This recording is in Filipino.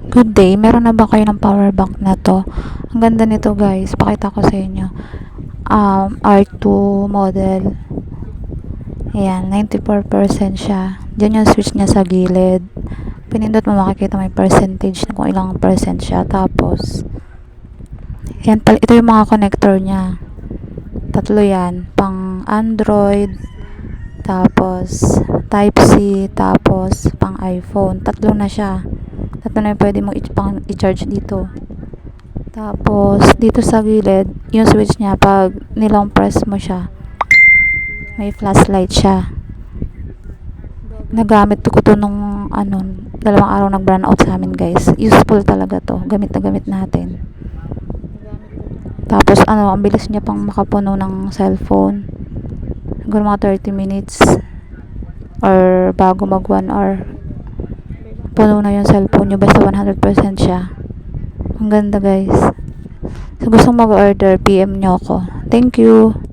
Good day, meron na ba kayo ng power bank na to? Ang ganda nito guys, pakita ko sa inyo. R2 model. Ayan, 94% siya. Diyan yung switch niya sa gilid. Pinindot mo, makikita may percentage na kung ilang percent siya. Tapos, yan, ito yung mga connector niya. Tatlo yan. Pang Android, tapos Type-C, tapos pang iPhone. Tatlo na siya. Tatlo na yung pwede mong i-charge dito. Tapos, dito sa gilid, yung switch niya, pag nilong press mo siya, may flashlight siya. Nagamit ko to nung, dalawang araw nag-brown out sa amin guys. Useful talaga to. Gamit na gamit natin. Tapos, ang bilis niya pang makapuno ng cellphone. Siguro mga 30 minutes. Or, bago mag 1 hour. Puno na yung cellphone nyo. Basta 100% siya. Ang ganda guys. So, gusto mag-order, PM nyo ako. Thank you.